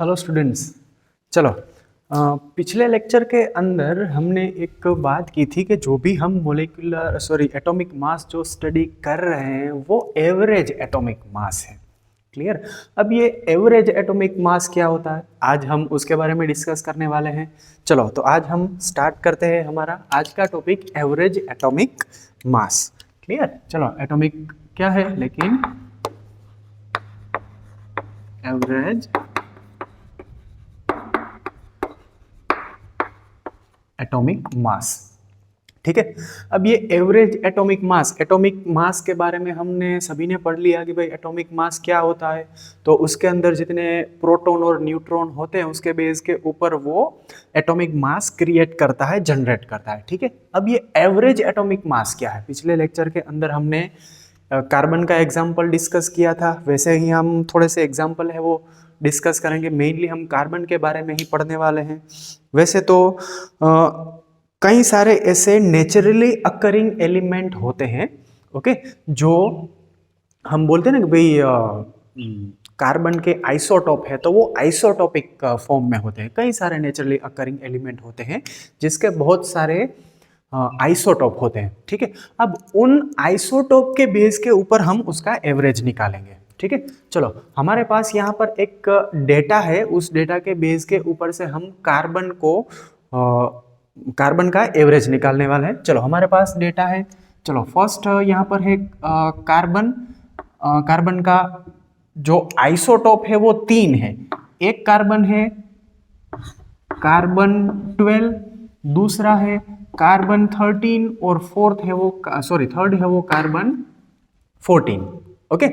Hello students. चलो पिछले lecture के अंदर हमने एक बात की थी कि जो भी हम एटॉमिक मास जो स्टडी कर रहे हैं वो एवरेज एटॉमिक मास है। क्लियर। अब ये एवरेज एटॉमिक मास क्या होता है, आज हम उसके बारे में डिस्कस करने वाले हैं। चलो तो आज हम स्टार्ट करते हैं हमारा आज का टॉपिक एवरेज एटॉमिक मास। क्लियर। चलो एटॉमिक क्या है, लेकिन एवरेज एटॉमिक मास। ठीक है। अब ये एवरेज एटॉमिक मास के बारे में हमने सभी ने पढ़ लिया कि भाई एटॉमिक मास क्या होता है। तो उसके अंदर जितने प्रोटॉन और न्यूट्रॉन होते हैं उसके बेस के ऊपर वो एटॉमिक मास क्रिएट करता है, जनरेट करता है। ठीक है। अब ये एवरेज एटॉमिक मास क्या है, पिछले लेक्चर के अंदर हमने कार्बन का एग्जाम्पल डिस्कस किया था, वैसे ही हम थोड़े से एग्जाम्पल है वो डिस्कस करेंगे। मेनली हम कार्बन के बारे में ही पढ़ने वाले हैं। वैसे तो कई सारे ऐसे नेचुरली अकरिंग एलिमेंट होते हैं, ओके, जो हम बोलते हैं ना कि भाई कार्बन के आइसोटॉप है, तो वो आइसोटॉपिक फॉर्म में होते हैं। कई सारे नेचुरली अकरिंग एलिमेंट होते हैं जिसके बहुत सारे आइसोटॉप होते हैं। ठीक है। अब उन आइसोटॉप के बेस के ऊपर हम उसका एवरेज निकालेंगे। ठीक है। चलो हमारे पास यहाँ पर एक डेटा है, उस डेटा के बेस के ऊपर से हम कार्बन का एवरेज निकालने वाले हैं। चलो हमारे पास डेटा है। चलो फर्स्ट यहाँ पर है कार्बन का जो आइसोटॉप है वो 3 है। एक कार्बन है कार्बन 12, दूसरा है कार्बन 13 और थर्ड है वो कार्बन 14। ओके।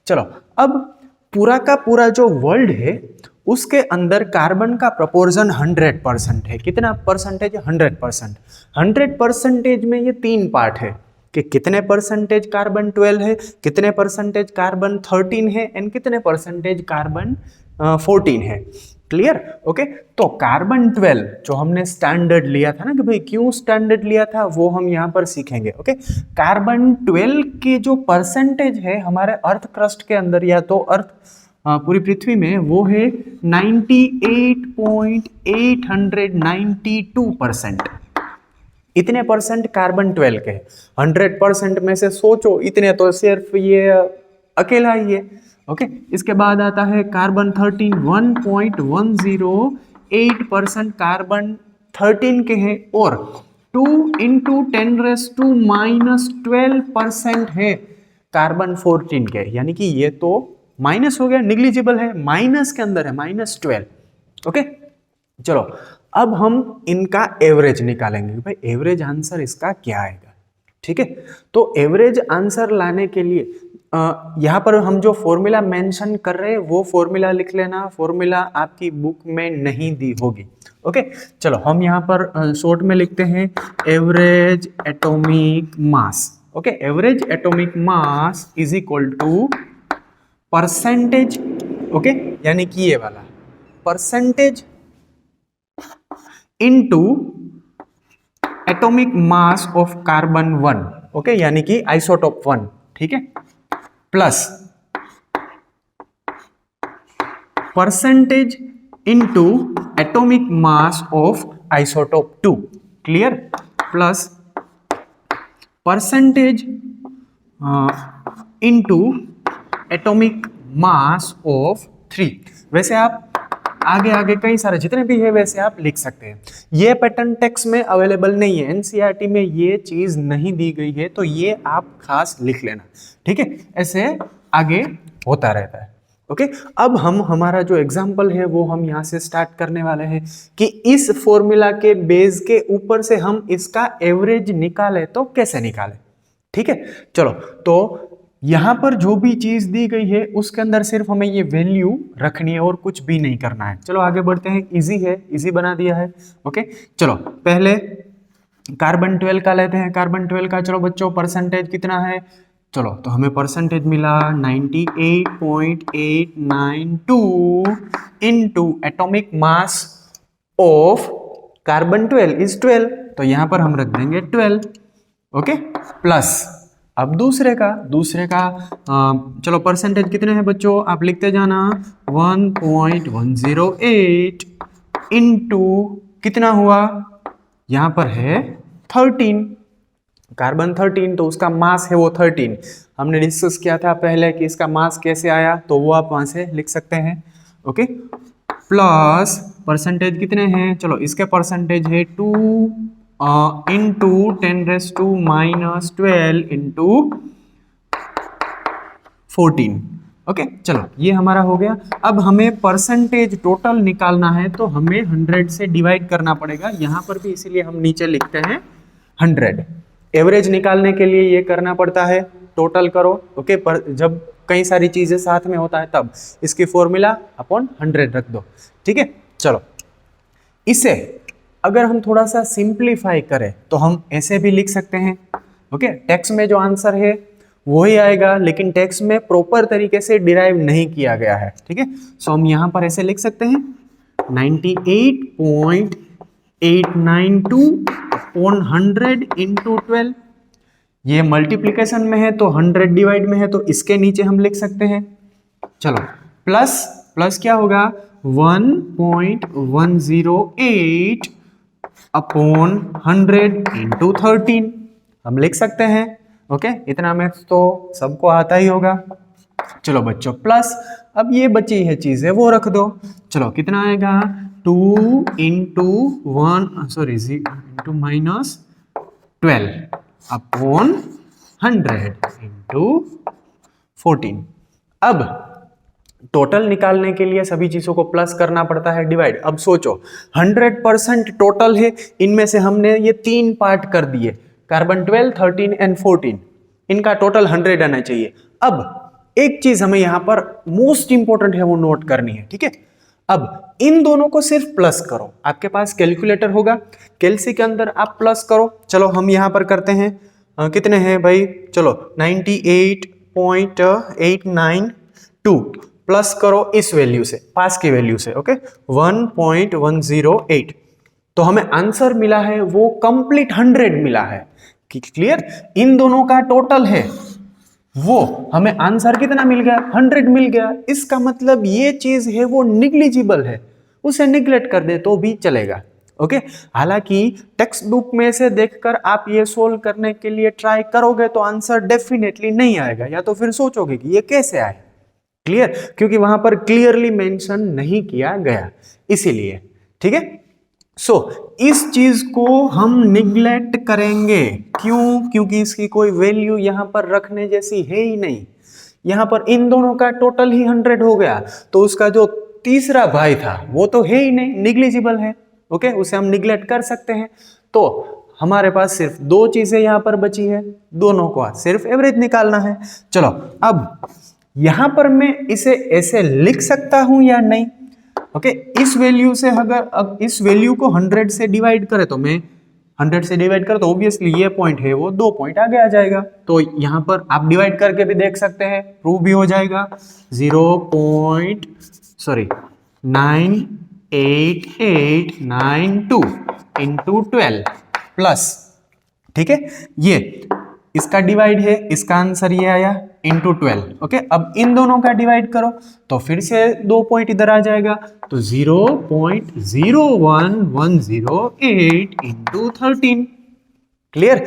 चलो अब पूरा का पूरा जो वर्ल्ड है उसके अंदर कार्बन का प्रोपोर्शन 100% है। कितना परसेंटेज? 100%। 100% में ये 3 पार्ट है कि कितने परसेंटेज कार्बन 12 है, कितने परसेंटेज कार्बन 13 है एंड कितने परसेंटेज कार्बन 14 है। क्लियर। ओके। तो कार्बन 12 जो हमने स्टैंडर्ड लिया था ना, कि भाई क्यों स्टैंडर्ड लिया था वो हम यहाँ पर सीखेंगे। ओके। कार्बन 12 के जो परसेंटेज है हमारे अर्थ क्रस्ट के अंदर या तो अर्थ पूरी पृथ्वी में, वो है 98.892%। इतने परसेंट कार्बन 12 के 100% में से सोचो इतने तो सिर्फ ये अकेला ही है। ओके। इसके बाद आता है कार्बन 13, 1.108% कार्बन 13 के हैं और 2 × 10⁻⁻12% है कार्बन 14 के, यानी कि ये तो माइनस हो गया, निग्लिजिबल है, माइनस के अंदर है, -12। ओके। चलो अब हम इनका एवरेज निकालेंगे भाई एवरेज आंसर इसका क्या आएगा। ठीक है। तो एवरेज आंसर लाने के लिए यहाँ पर हम जो फॉर्मूला मेंशन कर रहे हैं वो फॉर्मूला लिख लेना। फॉर्मूला आपकी बुक में नहीं दी होगी। ओके। चलो हम यहाँ पर शॉर्ट में लिखते हैं average atomic mass. Okay. Average atomic mass is equal to percentage, okay, यानी कि ये वाला percentage into atomic mass of carbon 1, okay, यानी कि आइसोटॉप 1। ठीक है। Plus percentage into atomic mass of isotope 2। Clear. Plus percentage into atomic mass of 3। वैसे आप आगे कई सारे जितने भी है वैसे आप लिख सकते हैं। ये पैटर्न टेक्स्ट में अवेलेबल नहीं है, एनसीईआरटी में ये चीज नहीं दी गई है, तो ये आप खास लिख लेना। ठीक है। ऐसे आगे होता रहता है। ओके। अब हम हमारा जो एग्जाम्पल है वो हम यहाँ से स्टार्ट करने वाले हैं कि इस फॉर्मूला के बेस के ऊपर से हम इसका एवरेज निकाले तो कैसे निकाले। ठीक है। चलो तो यहां पर जो भी चीज दी गई है उसके अंदर सिर्फ हमें ये वैल्यू रखनी है और कुछ भी नहीं करना है। चलो आगे बढ़ते हैं। इजी है, इजी बना दिया है। ओके। चलो पहले कार्बन 12 का लेते हैं। कार्बन 12 का चलो बच्चों परसेंटेज कितना है, चलो तो हमें परसेंटेज मिला 98.892 into atomic mass of carbon 12 is 12, तो यहां पर हम रख देंगे 12। ओके। प्लस अब दूसरे का चलो परसेंटेज कितने हैं बच्चों, आप लिखते जाना 1.108 इंटू कितना हुआ, यहाँ पर है 13, कार्बन 13, तो उसका मास है वो 13। हमने डिस्कस किया था पहले कि इसका मास कैसे आया, तो वो आप वहां से लिख सकते हैं। ओके, प्लस परसेंटेज कितने हैं, चलो इसके परसेंटेज है 2 इंटू 10⁻⁻12 इंटू 14। ओके, चलो ये हमारा हो गया। अब हमें परसेंटेज टोटल निकालना है तो हमें 100 से डिवाइड करना पड़ेगा, यहाँ पर भी इसीलिए हम नीचे लिखते हैं 100। एवरेज निकालने के लिए ये करना पड़ता है, टोटल करो। ओके, पर जब कई सारी चीजें साथ में होता है तब इसकी फॉर्मूला अपॉन 100 रख दो। ठीक है, चलो इसे अगर हम थोड़ा सा सिंप्लीफाई करें तो हम ऐसे भी लिख सकते हैं। ओके, टेक्स्ट में जो आंसर है वही आएगा, लेकिन टेक्स्ट में प्रॉपर तरीके से डिराइव नहीं किया गया है। ठीक है, सो हम यहां पर ऐसे लिख सकते हैं 98.892 अपॉन 100 इंटू 12। ये मल्टीप्लीकेशन में है तो 100 डिवाइड में है तो इसके नीचे हम लिख सकते हैं। चलो प्लस क्या होगा 1.108 अपॉन 100 इंटू 13 हम लिख सकते हैं। ओके, इतना मैथ्स तो सबको आता ही होगा। चलो बच्चों प्लस, अब ये बची है चीजें वो रख दो। चलो कितना आएगा 2 इंटू -12 अपॉन 100 इंटू 14। अब टोटल निकालने के लिए सभी चीजों को प्लस करना पड़ता है, डिवाइड। अब सोचो 100% टोटल है, इनमें से हमने ये 3 पार्ट कर दिए, कार्बन 12, 13 एंड 14, इनका टोटल 100 आना चाहिए। अब एक चीज हमें यहां पर मोस्ट इंपॉर्टेंट है वो नोट करनी है। ठीक है, अब इन दोनों को सिर्फ प्लस करो, आपके पास कैलकुलेटर होगा, कैलसी के अंदर आप प्लस करो। चलो हम यहां पर करते हैं, कितने हैं भाई, चलो 98.892 प्लस करो इस वैल्यू से, पास की वैल्यू से। ओके, 1.108, तो हमें आंसर मिला है वो कंप्लीट 100 मिला है। क्लियर, इन दोनों का टोटल है वो हमें आंसर कितना मिल गया 100 मिल गया। इसका मतलब ये चीज है वो निग्लिजिबल है, उसे निग्लेक्ट कर दे तो भी चलेगा। ओके, हालांकि टेक्स्ट बुक में से देखकर आप ये सोल्व करने के लिए ट्राई करोगे तो आंसर डेफिनेटली नहीं आएगा, या तो फिर सोचोगे कि ये कैसे आए। क्लियर, क्योंकि वहां पर क्लियरली मेंशन नहीं किया गया, इसीलिए। ठीक है, सो इस चीज को हम निग्लेक्ट करेंगे, क्यों, क्योंकि इसकी कोई वैल्यू यहां पर रखने जैसी है ही नहीं। यहां पर इन दोनों का टोटल ही 100 हो गया, तो उसका जो तीसरा भाई था वो तो है ही नहीं, निग्लिजिबल है। ओके, उसे हम निग्लेक्ट कर सकते हैं। तो हमारे पास सिर्फ 2 चीजें यहां पर बची है, दोनों को सिर्फ एवरेज निकालना है। चलो अब यहां पर मैं इसे ऐसे लिख सकता हूं या नहीं। ओके, इस वैल्यू से अगर अब इस वैल्यू को 100 से डिवाइड करें तो मैं 100 से डिवाइड करें तो ऑब्वियसली ये पॉइंट है वो 2 पॉइंट आगे आ जाएगा। तो यहां पर आप डिवाइड करके भी देख सकते हैं, प्रूव भी हो जाएगा। 98892 इंटू 12 प्लस, ठीक है, ये इसका डिवाइड है, इसका आंसर ये आया इंटू 12। ओके, अब इन दोनों का डिवाइड करो तो फिर से 2 पॉइंट इधर आ जाएगा, तो 0.01108 इंटू 13। क्लियर,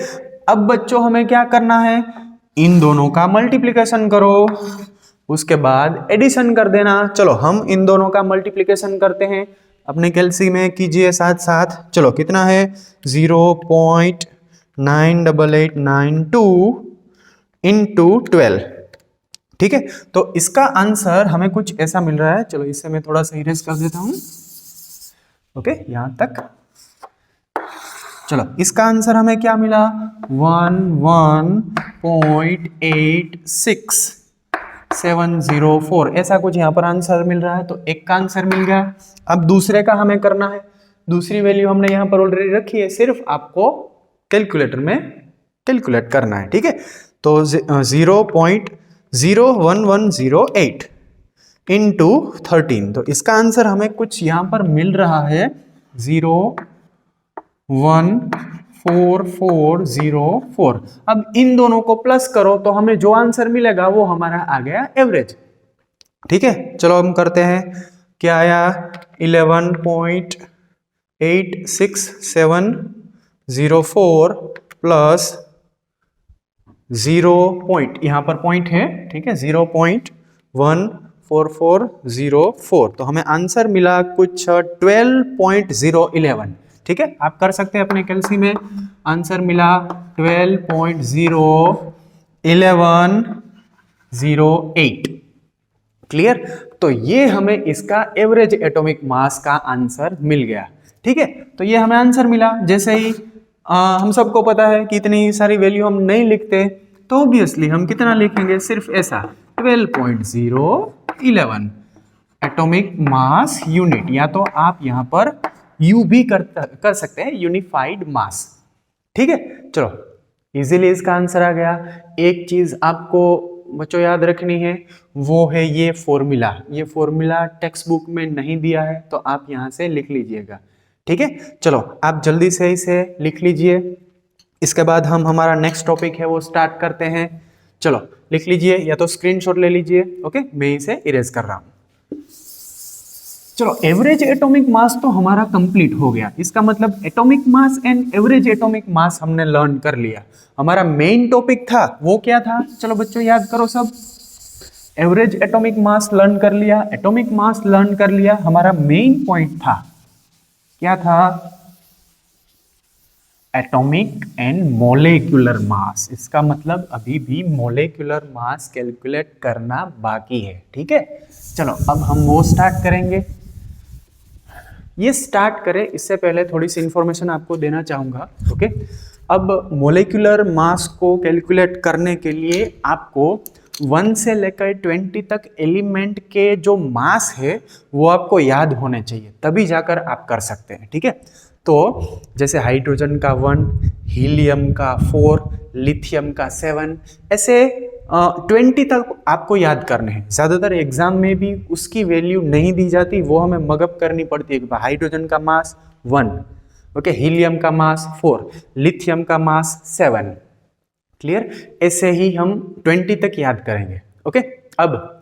अब बच्चों हमें क्या करना है, इन दोनों का मल्टीप्लीकेशन करो, उसके बाद एडिशन कर देना। चलो हम इन दोनों का मल्टीप्लीकेशन करते हैं, अपने कैलसी में कीजिए साथ साथ। चलो कितना है 0.98892 इंटू 12। ठीक है, तो इसका आंसर हमें कुछ ऐसा मिल रहा है। चलो इसे मैं थोड़ा सा इरेज कर देता हूं। ओके, यहां तक। चलो इसका आंसर हमें क्या मिला 11.86 ऐसा कुछ यहां पर आंसर मिल रहा है। तो एक का आंसर मिल गया। अब दूसरे का हमें करना है, दूसरी वैल्यू हमने यहां पर ऑलरेडी रखी है, सिर्फ आपको कैलकुलेटर में कैलकुलेट करना है। ठीक है, तो 0.01108 इंटू 13, तो इसका आंसर हमें कुछ यहां पर मिल रहा है 0.1 4404। अब इन दोनों को प्लस करो तो हमें जो आंसर मिलेगा वो हमारा आ गया एवरेज। ठीक है, चलो हम करते हैं। क्या आया? 11.86704 प्लस 0 पॉइंट, यहां पर पॉइंट है, ठीक है, 0.14404। तो हमें आंसर मिला कुछ 12.011। ठीक है, आप कर सकते हैं अपने कैलसी में। आंसर मिला 12.01108। क्लियर? तो ये हमें इसका एवरेज एटॉमिक मास का आंसर मिल गया। ठीक है, तो ये हमें आंसर मिला। जैसे ही हम सबको पता है कि इतनी सारी वैल्यू हम नहीं लिखते, तो ऑब्वियसली हम कितना लिखेंगे? सिर्फ ऐसा 12.011 एटॉमिक मास यूनिट, या तो आप यहां पर यू भी कर सकते हैं, यूनिफाइड मास। ठीक है, चलो इजीली इसका आंसर आ गया। एक चीज आपको बच्चों याद रखनी है, वो है ये फॉर्मूला। ये फॉर्मूला टेक्स्ट बुक में नहीं दिया है, तो आप यहां से लिख लीजिएगा। ठीक है, चलो आप जल्दी से इसे लिख लीजिए। इसके बाद हम हमारा नेक्स्ट टॉपिक है वो स्टार्ट करते हैं। चलो लिख लीजिए, या तो स्क्रीनशॉट ले लीजिए। ओके, मैं इसे इरेज कर रहा हूं। चलो, एवरेज एटॉमिक मास तो हमारा कंप्लीट हो गया। इसका मतलब atomic mass and average atomic मास हमने लर्न कर लिया। हमारा मेन टॉपिक था वो क्या था? चलो बच्चों याद करो सब। एवरेज एटॉमिक मास लर्न कर लिया, एटॉमिक मास लर्न कर लिया। हमारा मेन पॉइंट था, क्या था? एटॉमिक एंड मोलेक्युलर मास। इसका मतलब अभी भी मोलेक्युलर मास कैलकुलेट करना बाकी है। ठीक है, चलो अब हम वो स्टार्ट करेंगे। ये स्टार्ट करें इससे पहले थोड़ी सी इंफॉर्मेशन आपको देना चाहूंगा। ओके, अब मोलेक्युलर मास को कैलकुलेट करने के लिए आपको 1 से लेकर 20 तक एलिमेंट के जो मास है वो आपको याद होने चाहिए, तभी जाकर आप कर सकते हैं। ठीक है, तो जैसे हाइड्रोजन का 1, हीलियम का 4, लिथियम का 7, ऐसे 20 तक आपको याद करने हैं। ज़्यादातर एग्जाम में भी उसकी वैल्यू नहीं दी जाती, वो हमें मगअप करनी पड़ती है। हाइड्रोजन का मास 1, ओके, हीलियम का मास 4, लिथियम का मास 7। क्लियर? ऐसे ही हम 20 तक याद करेंगे। ओके, अब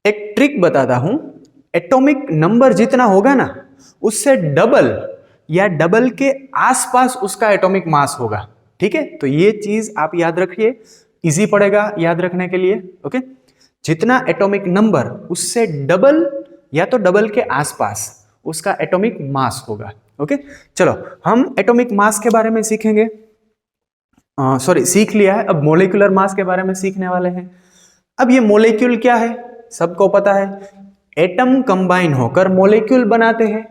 एक ट्रिक बताता हूं। एटॉमिक नंबर जितना होगा ना, उससे डबल या डबल के आसपास उसका एटॉमिक मास होगा। ठीक है, तो ये चीज आप याद रखिए, इजी पड़ेगा याद रखने के लिए। ओके, जितना एटॉमिक नंबर उससे डबल या तो डबल के आसपास उसका एटॉमिक मास होगा। ओके, चलो हम एटॉमिक मास के बारे में सीखेंगे। सीख लिया है, अब मोलेकुलर मास के बारे में सीखने वाले हैं। अब ये मोलेक्यूल क्या है? सबको पता है, एटम कंबाइन होकर मोलेक्यूल बनाते हैं।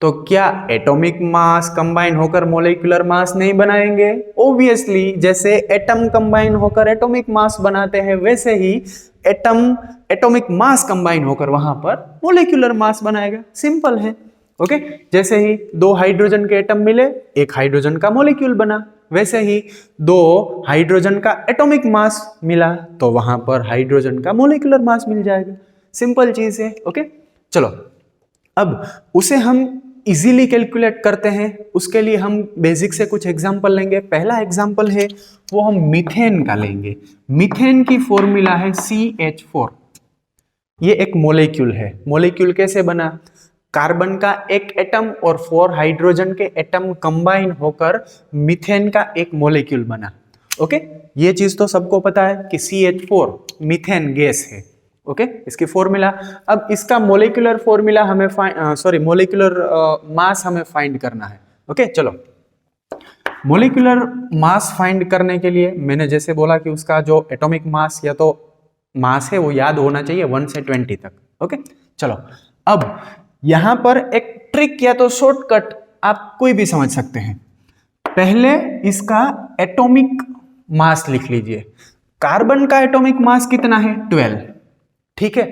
तो क्या एटॉमिक मास कंबाइन होकर मोलेकुलर मास नहीं बनाएंगे? ऑब्वियसली, जैसे एटम कंबाइन होकर एटॉमिक मास बनाते हैं, वैसे ही एटॉमिक मास कंबाइन होकर वहां पर मोलेकुलर मास बनाएगा। सिंपल है। ओके, जैसे ही 2 हाइड्रोजन के एटम मिले, एक हाइड्रोजन का मोलेक्यूल बना, वैसे ही 2 हाइड्रोजन का एटॉमिक मास मिला, तो वहां पर हाइड्रोजन का मोलेकुलर मास मिल जाएगा। सिंपल चीज है। ओके, चलो अब उसे हम इजीली कैलकुलेट करते हैं। उसके लिए हम बेसिक से कुछ एग्जांपल लेंगे। पहला एग्जांपल है वो हम मीथेन का लेंगे। मीथेन की फॉर्मूला है CH4। ये एक मोलेक्यूल है। मोलेक्यूल कैसे बना? कार्बन का एक एटम और 4 हाइड्रोजन के एटम कंबाइन होकर मीथेन का एक मोलेक्यूल बना। ओके, ये चीज तो सबको पता है कि CH4 मीथेन गैस है। ओके, इसकी फॉर्मूला। अब इसका मोलेकुलर फॉर्मूला हमें मोलेकुलर मास हमें फाइंड करना है। ओके, चलो मोलेकुलर मास फाइंड करने के लिए मैंने जैसे बोला कि उसका जो एटॉमिक मास या तो मास है वो याद होना चाहिए 1 से 20 तक। ओके, चलो अब यहां पर एक ट्रिक या तो शॉर्टकट आप कोई भी समझ सकते हैं। पहले इसका एटॉमिक मास लिख लीजिए। कार्बन का एटॉमिक मास कितना है? 12। ठीक है,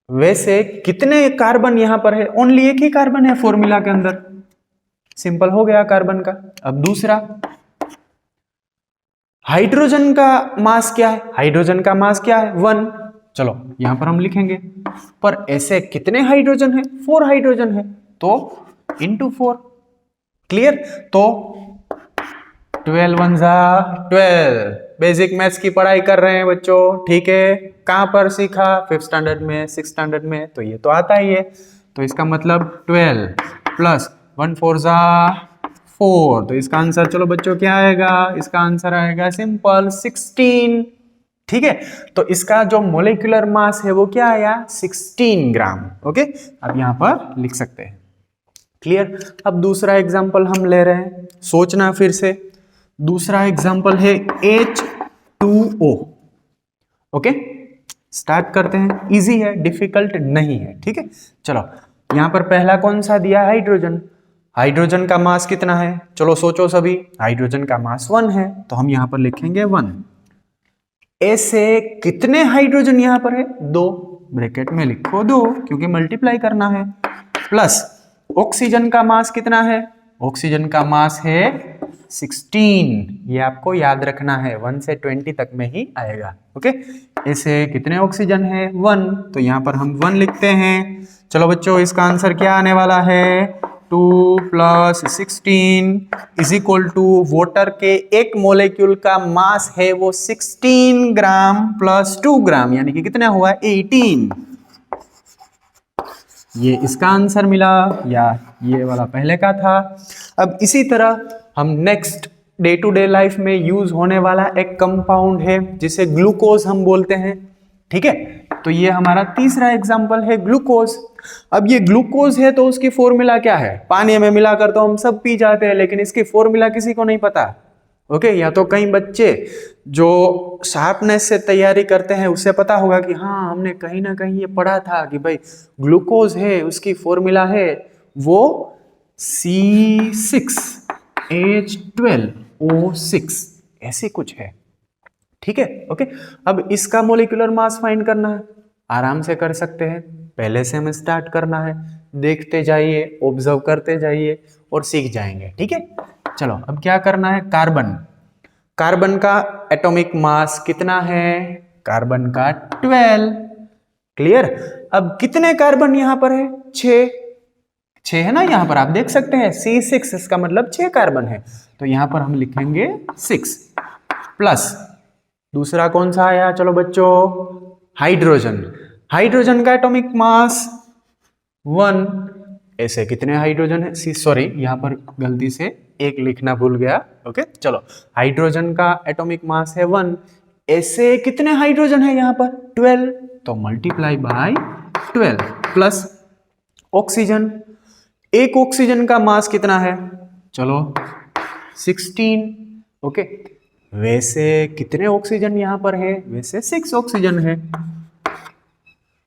वैसे कितने कार्बन यहां पर है? ओनली एक ही कार्बन है फॉर्मूला के अंदर। सिंपल हो गया कार्बन का। अब दूसरा, हाइड्रोजन का मास क्या है? हाइड्रोजन का मास क्या है? 1। चलो यहां पर हम लिखेंगे, पर ऐसे कितने हाइड्रोजन है? 4 हाइड्रोजन है, तो इंटू 4। क्लियर? तो 12 वन जा 12। बेसिक मैथ्स की पढ़ाई कर रहे हैं बच्चों, ठीक है। कहाँ पर सीखा? 5th स्टैंडर्ड में, 6th स्टैंडर्ड में, तो ये तो आता ही है। तो इसका मतलब 12 प्लस 1 4 जा 4। तो इसका आंसर चलो बच्चों क्या आएगा? इसका आंसर आएगा सिंपल 16, ठीक है। तो इसका जो मोलिकुलर मास है वो क्या आया? 16 ग्राम। ओके, अब यहां पर लिख सकते हैं। क्लियर? अब दूसरा एग्जाम्पल हम ले रहे हैं, सोचना फिर से। दूसरा एग्जाम्पल है H2O। ओके, स्टार्ट करते हैं। इजी है, डिफिकल्ट नहीं है, ठीक है। चलो, यहां पर पहला कौन सा दिया? हाइड्रोजन। हाइड्रोजन का मास कितना है? चलो सोचो सभी। हाइड्रोजन का मास 1 है, तो हम यहां पर लिखेंगे 1। ऐसे कितने हाइड्रोजन यहां पर है? 2। ब्रैकेट में लिखो 2, क्योंकि मल्टीप्लाई करना है। प्लस ऑक्सीजन का मास कितना है? ऑक्सीजन का मास है 16। ये आपको याद रखना है, 1 से 20 तक में ही आएगा। ओके, ऐसे कितने ऑक्सीजन है? 1। तो यहां पर हम 1 लिखते हैं। चलो बच्चों, इसका आंसर क्या आने वाला है? 2 + 16 इज इक्वल टू वाटर के एक मोलेक्यूल का मास है वो 16 ग्राम प्लस 2 ग्राम, यानी कि कितना हुआ? 18। ये इसका आंसर मिला, या ये वाला पहले का था। अब इसी तरह हम next day to day life में यूज होने वाला एक कंपाउंड है जिसे ग्लूकोज हम बोलते हैं, ठीक है। तो ये हमारा तीसरा एग्जाम्पल है ग्लूकोज। अब ये ग्लूकोज है तो उसकी फॉर्मूला क्या है? पानी में मिलाकर तो हम सब पी जाते हैं, लेकिन इसकी फॉर्मूला किसी को नहीं पता। ओके, या तो कई बच्चे जो शार्पनेस से तैयारी करते हैं उससे पता होगा कि हाँ, हमने कहीं ना कहीं ये पढ़ा था कि भाई ग्लूकोज है, उसकी फॉर्मूला है वो C6H12O6, ऐसे कुछ है, ठीक है। ओके, अब इसका मोलिकुलर मास फाइंड करना है, आराम से कर सकते हैं। पहले से हमें स्टार्ट करना है, देखते जाइए, ऑब्जर्व करते जाइए और सीख जाएंगे, ठीक है। चलो, अब क्या करना है? कार्बन। कार्बन का एटॉमिक मास कितना है? कार्बन का 12। क्लियर? अब कितने कार्बन यहां पर है? 6 है ना, यहां पर आप देख सकते हैं C6, इसका मतलब 6 कार्बन है। तो यहां पर हम लिखेंगे 6 प्लस दूसरा कौन सा आया? चलो बच्चों, हाइड्रोजन। हाइड्रोजन का एटॉमिक मास 1। ऐसे कितने हाइड्रोजन है? सॉरी, यहां पर गलती से एक लिखना भूल गया। ओके, चलो, हाइड्रोजन का एटॉमिक मास है 1। ऐसे कितने हाइड्रोजन है यहां पर? 12। तो मल्टीप्लाई बाय 12 प्लस ऑक्सीजन। एक ऑक्सीजन का मास कितना है? चलो 16। ओके, वैसे कितने ऑक्सीजन यहां पर है? वैसे 6 ऑक्सीजन है।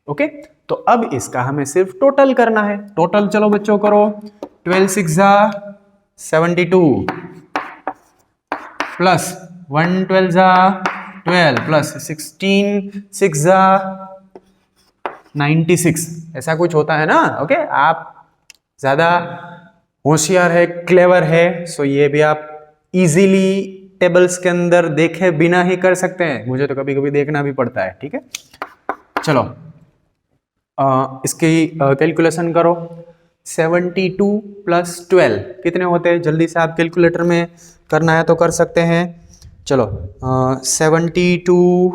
ओके, तो अब इसका हमें सिर्फ टोटल करना है। टोटल चलो बच्चों करो। 12 6 जा 72 प्लस 1 12 जा 12 प्लस 16 6 जा 96, ऐसा कुछ होता है ना। ओके, आप ज्यादा होशियार है, क्लेवर है, सो ये भी आप इजीली टेबल्स के अंदर देखे बिना ही कर सकते हैं। मुझे तो कभी कभी देखना भी पड़ता है, ठीक है। चलो, इसकी कैलकुलेशन करो। 72 प्लस 12 कितने होते हैं? जल्दी से आप कैलकुलेटर में करना है तो कर सकते हैं। चलो, 72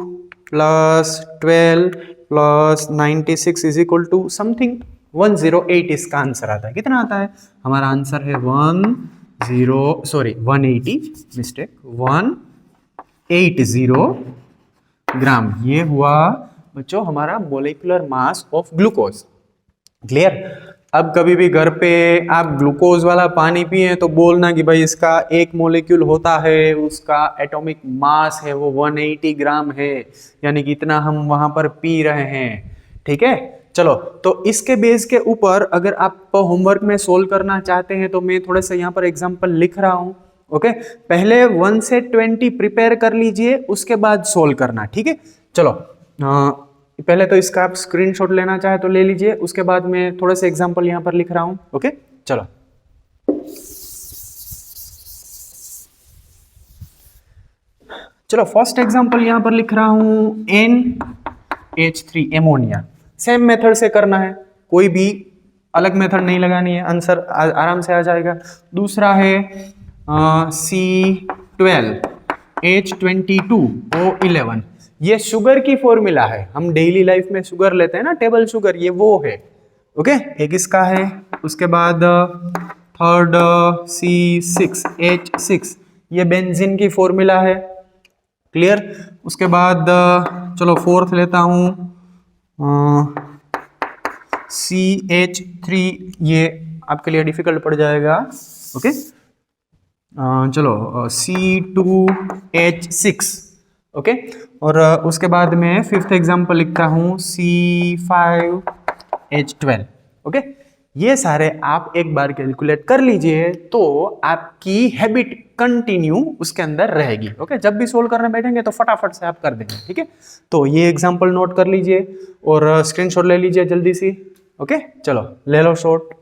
plus 12 plus 96 is equal to something 108। इसका आंसर आता है, कितना आता है? हमारा आंसर है 180, मिस्टेक, 180 ग्राम। ये हुआ बच्चों हमारा molecular mass of glucose. Clear? अब कभी भी घर पे आप ग्लूकोज वाला पानी पिए तो बोलना कि भाई इसका एक मोलिक्यूल होता है, उसका एटॉमिक मास है वो 180 ग्राम है, यानी कि इतना हम वहां पर पी रहे हैं, ठीक है। चलो, तो इसके बेस के ऊपर अगर आप होमवर्क में सोल्व करना चाहते हैं तो मैं थोड़ा सा यहाँ पर एग्जाम्पल लिख रहा हूँ। ओके, पहले 1 से 20 प्रिपेयर कर लीजिए, उसके बाद सोल्व करना, ठीक है। चलो, पहले तो इसका आप स्क्रीनशॉट लेना चाहे तो ले लीजिए, उसके बाद मैं थोड़े से एग्जांपल यहां पर लिख रहा हूं। ओके, चलो, फर्स्ट एग्जांपल यहां पर लिख रहा हूं, NH3 एमोनिया। सेम मेथड से करना है, कोई भी अलग मेथड नहीं लगानी है, आंसर आराम से आ जाएगा। दूसरा है 12H22O11, ये शुगर की फॉर्मूला है। हम डेली लाइफ में शुगर लेते हैं ना, टेबल शुगर, ये वो है। ओके, एक इसका है। उसके बाद थर्ड C6H6, ये बेंजीन की फॉर्मूला है। क्लियर। उसके बाद चलो फोर्थ लेता हूँ, CH3, ये आपके लिए डिफिकल्ट पड़ जाएगा। ओके, चलो C2H6। ओके, और उसके बाद में फिफ्थ एग्जांपल लिखता हूँ C5H12। ओके, ये सारे आप एक बार कैलकुलेट कर लीजिए तो आपकी हैबिट कंटिन्यू उसके अंदर रहेगी। ओके, जब भी सोल्व करने बैठेंगे तो फटाफट से आप कर देंगे। ठीक है, तो ये एग्जांपल नोट कर लीजिए और स्क्रीनशॉट ले लीजिए जल्दी सी। ओके, चलो ले लो शॉट।